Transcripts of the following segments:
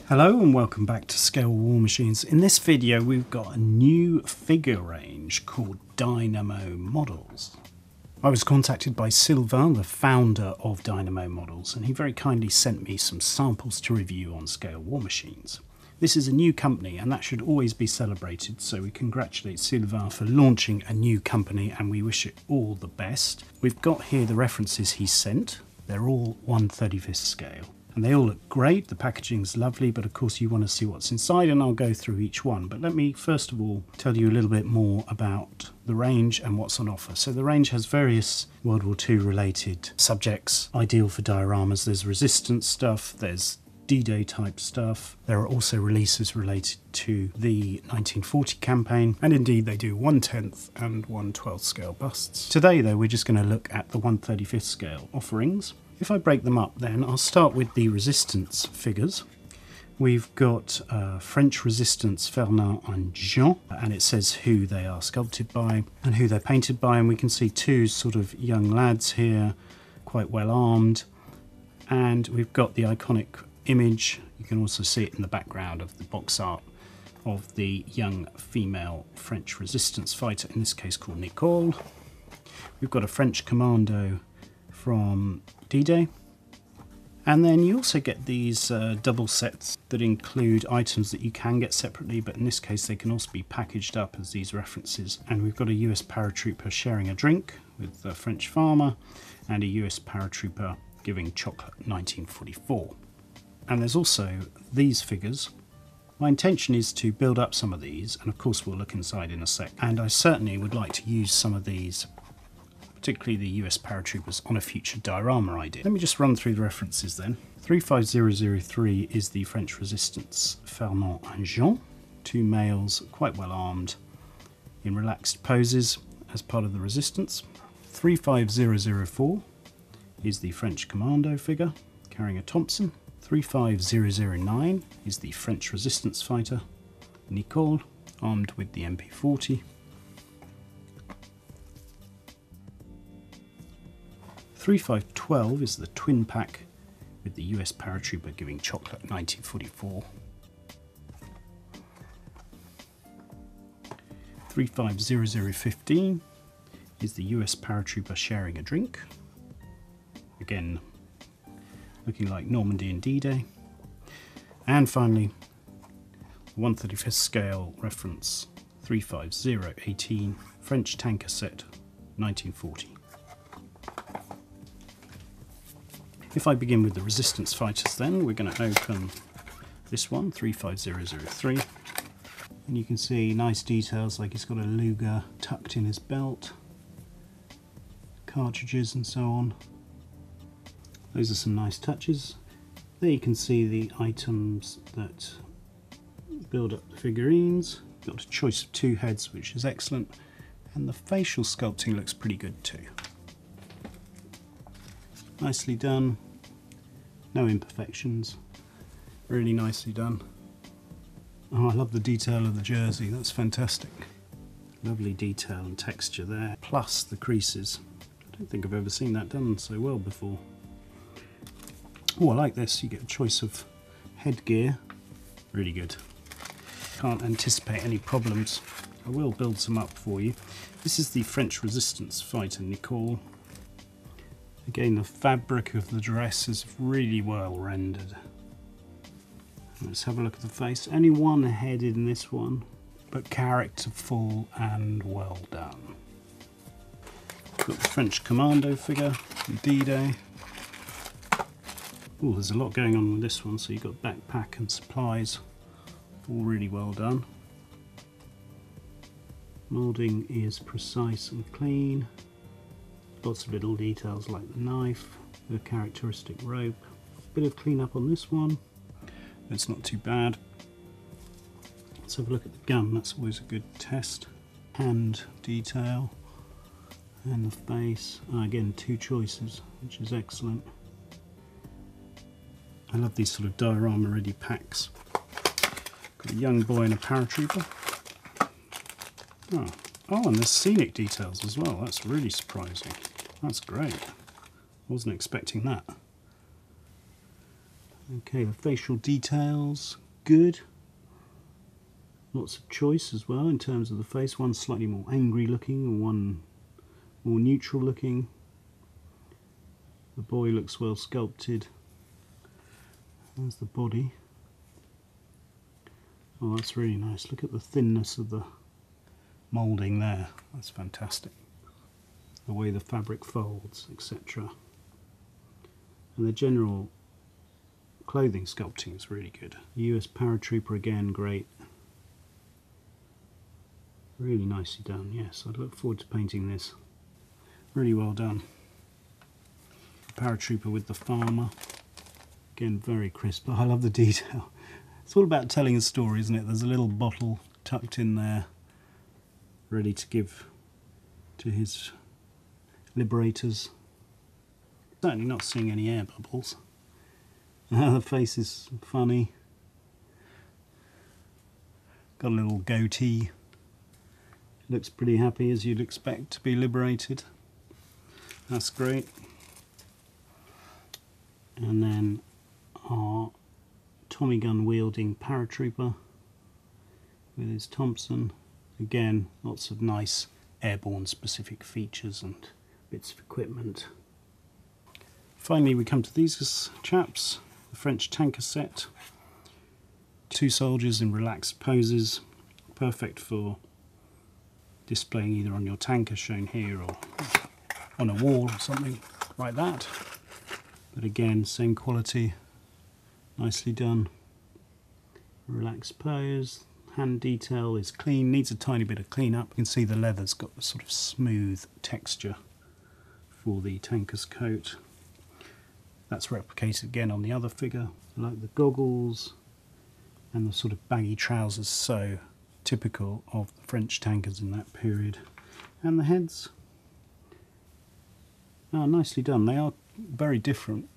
Hello and welcome back to Scale War Machines. In this video we've got a new figure range called Dynamo Models. I was contacted by Sylvain, the founder of Dynamo Models, and he very kindly sent me some samples to review on Scale War Machines. This is a new company and that should always be celebrated, so we congratulate Sylvain for launching a new company and we wish it all the best. We've got here the references he sent. They're all 1/35th scale. And they all look great, the packaging's lovely, but of course you want to see what's inside and I'll go through each one. But let me first of all tell you a little bit more about the range and what's on offer. So the range has various World War II related subjects, ideal for dioramas. There's resistance stuff, there's D-Day type stuff. There are also releases related to the 1940 campaign, and indeed they do 1/10th and 1/12th scale busts. Today though we're just going to look at the 1/35th scale offerings. If I break them up then, I'll start with the resistance figures. We've got French resistance Fernand and Jean, and it says who they are sculpted by and who they're painted by, and we can see two sort of young lads here, quite well armed, and we've got the iconic image. You can also see it in the background of the box art of the young female French resistance fighter, in this case called Nicole. We've got a French Commando from D-Day, and then you also get these double sets that include items that you can get separately, but in this case they can also be packaged up as these references. And we've got a US paratrooper sharing a drink with a French farmer, and a US paratrooper giving chocolate 1944. And there's also these figures. My intention is to build up some of these, and of course we'll look inside in a sec, and I certainly would like to use some of these, particularly the US paratroopers, on a future diorama idea. Let me just run through the references then. 35003 is the French resistance Fernand and Jean, two males quite well armed in relaxed poses as part of the resistance. 35004 is the French Commando figure carrying a Thompson. 35009 is the French resistance fighter Nicole, armed with the MP40. 3512 is the twin pack with the US paratrooper giving chocolate 1944. 350015 is the US paratrooper sharing a drink, again looking like Normandy and D-Day. And finally, 1/35th scale reference 35018 French tanker set 1940. If I begin with the resistance fighters then, we're going to open this one, 35003, and you can see nice details like he's got a Luger tucked in his belt, cartridges and so on. Those are some nice touches. There you can see the items that build up the figurines. Got a choice of two heads, which is excellent, and the facial sculpting looks pretty good too. Nicely done, no imperfections, really nicely done. Oh, I love the detail of the jersey, that's fantastic. Lovely detail and texture there, plus the creases. I don't think I've ever seen that done so well before. Oh, I like this, you get a choice of headgear, really good. Can't anticipate any problems. I will build some up for you. This is the French resistance fighter Nicole. Again, the fabric of the dress is really well rendered. Let's have a look at the face. Only one head in this one, but characterful and well done. Got the French Commando figure from D-Day. Oh, there's a lot going on with this one. So you've got backpack and supplies, all really well done. Moulding is precise and clean. Lots of little details like the knife, the characteristic rope. Bit of cleanup on this one. It's not too bad. Let's have a look at the gun, that's always a good test. Hand detail and the face. Again, two choices, which is excellent. I love these sort of diorama ready packs. Got a young boy and a paratrooper. Oh, and there's scenic details as well. That's really surprising. That's great. Wasn't expecting that. Okay, the facial details, good. Lots of choice as well in terms of the face. One slightly more angry looking and one more neutral looking. The boy looks well sculpted. There's the body. Oh, that's really nice. Look at the thinness of the moulding there. That's fantastic. The way the fabric folds, etc. And the general clothing sculpting is really good. The US paratrooper again, great. Really nicely done, yes. I look forward to painting this. Really well done. Paratrooper with the farmer. Again, very crisp. I love the detail. It's all about telling a story, isn't it? There's a little bottle tucked in there, ready to give to his liberators. Certainly not seeing any air bubbles. The face is funny. Got a little goatee. Looks pretty happy, as you'd expect to be liberated. That's great. And then our Tommy gun wielding paratrooper with his Thompson. Again, lots of nice airborne specific features and bits of equipment. Finally, we come to these chaps, the French tanker set. Two soldiers in relaxed poses, perfect for displaying either on your tanker shown here or on a wall or something like that. But again, same quality, nicely done. Relaxed pose, hand detail is clean, needs a tiny bit of clean up. You can see the leather's got the sort of smooth texture for the tanker's coat. That's replicated again on the other figure. I like the goggles and the sort of baggy trousers, so typical of the French tankers in that period. And the heads are nicely done. They are very different.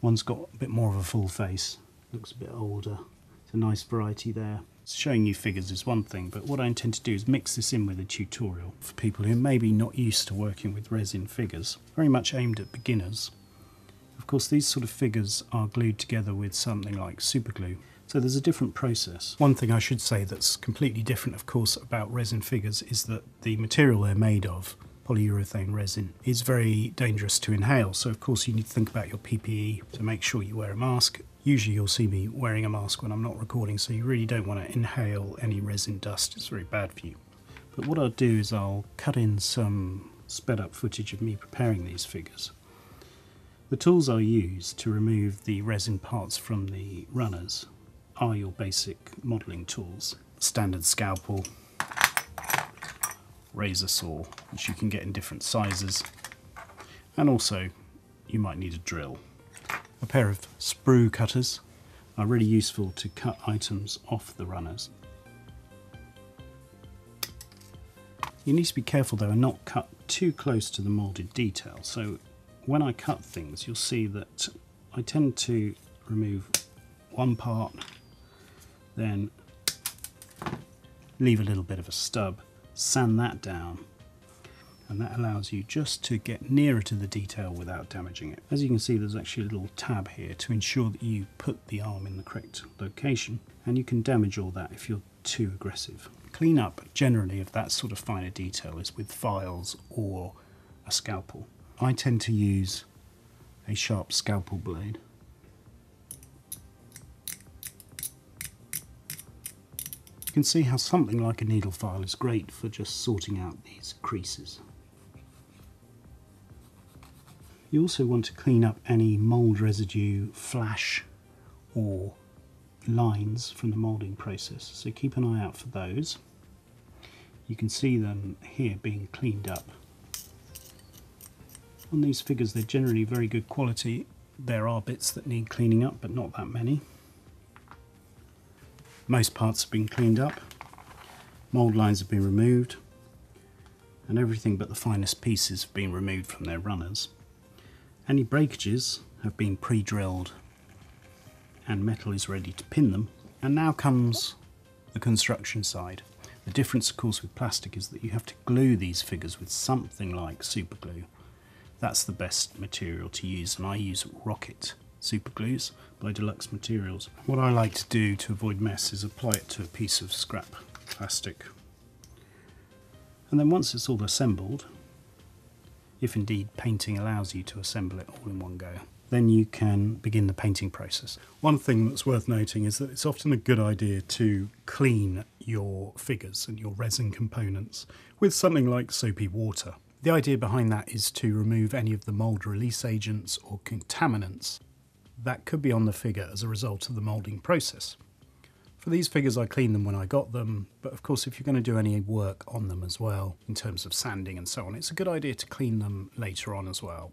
One's got a bit more of a full face, looks a bit older. It's a nice variety there. Showing you figures is one thing, but what I intend to do is mix this in with a tutorial for people who may be not used to working with resin figures, very much aimed at beginners. Of course, these sort of figures are glued together with something like super glue. So there's a different process. One thing I should say that's completely different, of course, about resin figures is that the material they're made of, polyurethane resin, is very dangerous to inhale. So of course you need to think about your PPE to make sure you wear a mask. Usually you'll see me wearing a mask when I'm not recording, so you really don't want to inhale any resin dust. It's very bad for you. But what I'll do is I'll cut in some sped up footage of me preparing these figures. The tools I use to remove the resin parts from the runners are your basic modelling tools. Standard scalpel, razor saw, which you can get in different sizes, and also you might need a drill. A pair of sprue cutters are really useful to cut items off the runners. You need to be careful though and not cut too close to the moulded detail. So when I cut things, you'll see that I tend to remove one part, then leave a little bit of a stub, sand that down, and that allows you just to get nearer to the detail without damaging it. As you can see, there's actually a little tab here to ensure that you put the arm in the correct location, and you can damage all that if you're too aggressive. Clean up generally of that sort of finer detail is with files or a scalpel. I tend to use a sharp scalpel blade. You can see how something like a needle file is great for just sorting out these creases. You also want to clean up any mould residue, flash or lines from the moulding process, so keep an eye out for those. You can see them here being cleaned up. On these figures, they're generally very good quality. There are bits that need cleaning up, but not that many. Most parts have been cleaned up, mould lines have been removed, and everything but the finest pieces have been removed from their runners. Any breakages have been pre-drilled and metal is ready to pin them. And now comes the construction side. The difference, of course, with plastic is that you have to glue these figures with something like super glue. That's the best material to use, and I use rocket super glues by Deluxe Materials. What I like to do to avoid mess is apply it to a piece of scrap plastic. And then once it's all assembled, if indeed painting allows you to assemble it all in one go, then you can begin the painting process. One thing that's worth noting is that it's often a good idea to clean your figures and your resin components with something like soapy water. The idea behind that is to remove any of the mould release agents or contaminants that could be on the figure as a result of the moulding process. For these figures I cleaned them when I got them, but of course if you're going to do any work on them as well, in terms of sanding and so on, it's a good idea to clean them later on as well,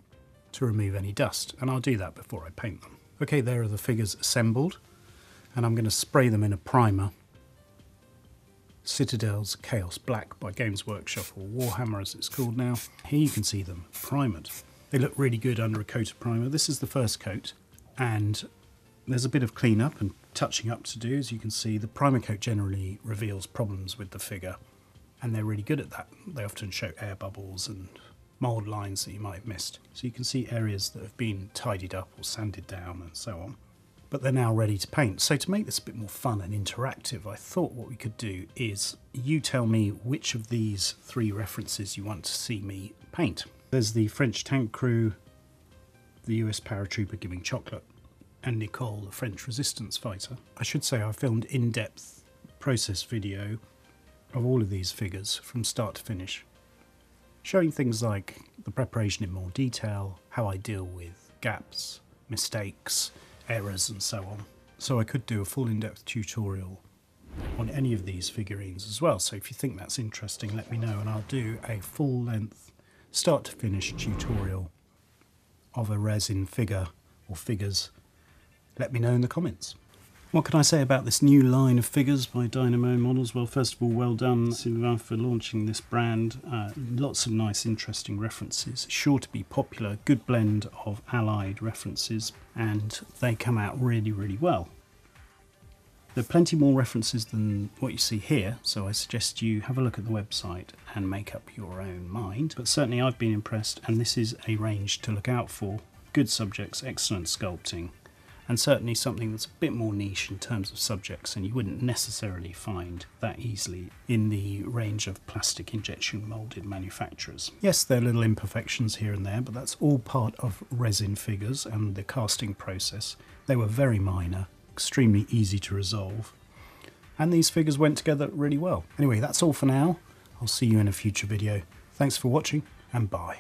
to remove any dust, and I'll do that before I paint them. Okay, there are the figures assembled, and I'm going to spray them in a primer. Citadel's Chaos Black by Games Workshop, or Warhammer as it's called now. Here you can see them primered. They look really good under a coat of primer. This is the first coat, and there's a bit of cleanup and touching up to do. As you can see, the primer coat generally reveals problems with the figure, and they're really good at that. They often show air bubbles and mould lines that you might have missed. So you can see areas that have been tidied up or sanded down and so on. But they're now ready to paint. So to make this a bit more fun and interactive, I thought what we could do is you tell me which of these 3 references you want to see me paint. There's the French tank crew, the US paratrooper giving chocolate, and Nicole, the French resistance fighter. I should say I filmed in-depth process video of all of these figures from start to finish, showing things like the preparation in more detail, how I deal with gaps, mistakes, errors and so on. So I could do a full in-depth tutorial on any of these figurines as well. So if you think that's interesting, let me know and I'll do a full-length start to finish tutorial of a resin figure or figures. Let me know in the comments. What can I say about this new line of figures by Dynamo Models? Well, first of all, well done, Sylvain, for launching this brand. Lots of nice, interesting references. Sure to be popular, good blend of allied references, and they come out really, really well. There are plenty more references than what you see here, so I suggest you have a look at the website and make up your own mind. But certainly I've been impressed, and this is a range to look out for. Good subjects, excellent sculpting, and certainly something that's a bit more niche in terms of subjects, and you wouldn't necessarily find that easily in the range of plastic injection moulded manufacturers. Yes, there are little imperfections here and there, but that's all part of resin figures and the casting process. They were very minor, extremely easy to resolve, and these figures went together really well. Anyway, that's all for now. I'll see you in a future video. Thanks for watching, and bye.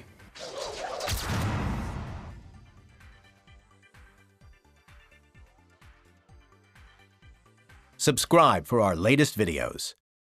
Subscribe for our latest videos.